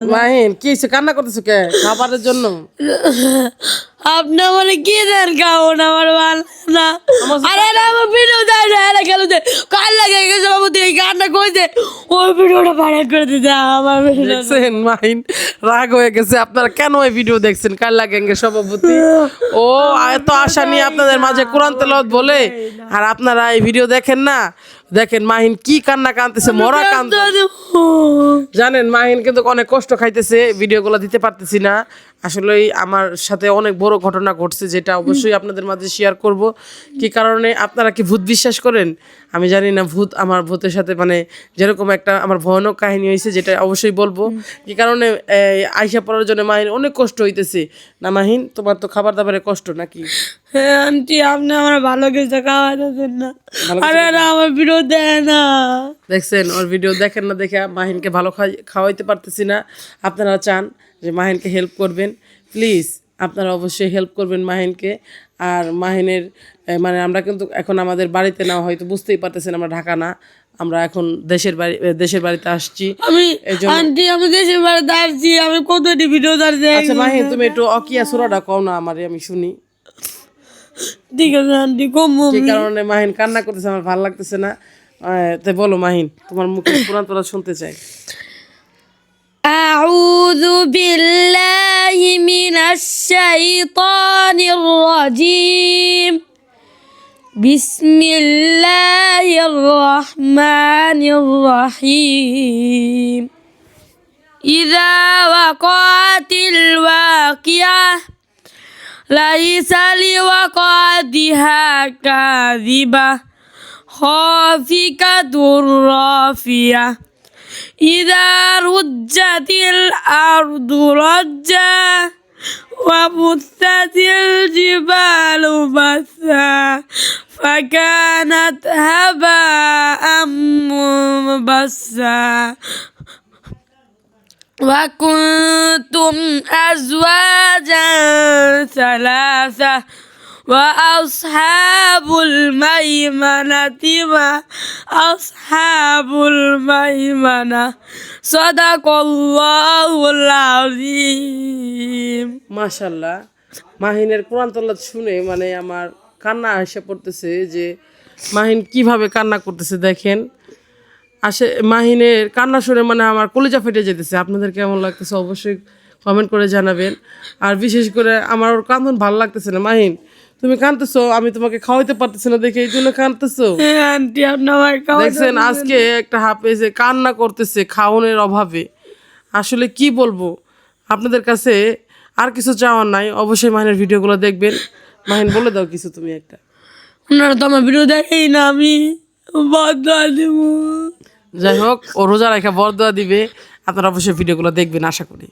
মাহিন কি হয়েছে, কান্না করতেছো কে? খাবারের জন্য? আপনি আমার কি দেন খাওন আমার ভালো না। আরে না আমার ভিডিও দেয় না, এরা গেল যে কাল লাগে গেছে বাবু তুই কান্না কইছে ওই ভিডিওটা ভাইরাল করে দিতে আমার ভিডিও। দেখছেন মাহিন রাগ হয়ে গেছে। আপনারা কেন এই ভিডিও দেখছেন? কাল্লা গ্যাংয়ের সভাপতি ও এত আশা নিয়ে আপনাদের মাঝে কোরআন তেলাওয়াত বলে, আর আপনারা এই ভিডিও দেখেন না। দেখেন মাহিন কি কান্না কাঁদতেছে, মরা কান্দ। জানেন মাহিন কিন্তু অনেক কষ্ট খাইতেছে, ভিডিওগুলো দিতে পারতেছি না। আসলে আমার সাথে অনেক বড় ঘটনা ঘটছে, যেটা অবশ্যই আপনাদের মাঝে শেয়ার করব। কি কারণে আপনারা কি ভূত বিশ্বাস করেন? আমি জানি না। আমার ভূতের সাথে মানে যেরকম একটা আমার ভয়ানক কাহিনী হয়েছে, যেটা অবশ্যই বলবো। কি কারণে আইসা পড়ার জন্য মাহিন অনেক কষ্ট হইতেছে না। মাহিন তোমার তো খাবার দাবারের কষ্ট নাকি? হ্যাঁ আন্টি আপনি আমার ভালো কিছু খাওয়াতেছেন না। আরে না আমার ভিডিও দেয় না। দেখছেন ওর ভিডিও দেখেন না দেখে মাহিনকে ভালো খাওয়াইতে পারতেছি না। আপনারা চান যে মাহিনকে হেল্প করবেন, প্লিজ আপনারা অবশ্যই হেল্প করবেন মাহিনকে। আর মাহিনের মানে আমরা কিন্তু এখন আমাদের বাড়িতে না, হয়তো বুঝতেই পারতেছেন আমরা ঢাকা না, আমরা এখন দেশের বাড়িতে আসছি। আমি আন্টি আমি দেশের বাড়িতে আসছি, আমি কতটি ভিডিও দেখছি। আচ্ছা মাহিন তুমি একটু অকিয়া সুরাটা কও না আমারে, আমি শুনি। ঠিক আছে আন্টি কম। কি কারণে মাহিন কান্না করতেছে আমার ভালো লাগতেছে না। তাই বলো মাহিন, তোমার মুখে কোরআন তোরা শুনতে চাই। أعوذ بالله من الشيطان الرجيم بسم الله الرحمن الرحيم إذا وقعت الواقعة ليس لوقعتها كاذبة خافقة رافعة إذا رجت الأرض رجا وبثت الجبال بثا فكانت هباء منبثا وكنتم أزواجا ثلاثة وأصحاب الميمنة ما أصحاب الميمنة صدق الله العظيم। মাশাআল্লাহ, মাহিনের কোরআন তেলাওয়াত শুনে মানে আমার কান্না এসে পড়তেছে যে মাহিন কিভাবে কান্না করতেছে দেখেন। মাহিনের কান্না শুনে মানে আমার কলিজা ফেটে যেতেছে। আপনাদের কেমন লাগতেছে অবশ্যই কমেন্ট করে জানাবেন। আর বিশেষ করে আমার ওর কান্দন ভালো লাগতেছে না। মাহিন তুমি কাঁদতেছো, আমি তোমাকে খাওয়াইতে পারতেছি না দেখে এই জন্য কাঁদতেছো। আন্টি আপনার দেখছেন আজকে একটা হাফেজে কান্না করতেছে খাওয়ানোর অভাবে। আসলে কি বলবো আপনাদের কাছে, আর কিছু চাওয়ার নাই। অবশ্যই মাহিনের ভিডিওগুলো দেখবেন। মাহিন বলে দাও কিছু তুমি একটা। আপনারা তো আমার ভিডিও দেখেই না, আমি বদয়া দিব। যাই হোক ও রোজা রেখে বরদোয়া দিবে, আপনারা অবশ্যই ভিডিওগুলো দেখবেন আশা করি।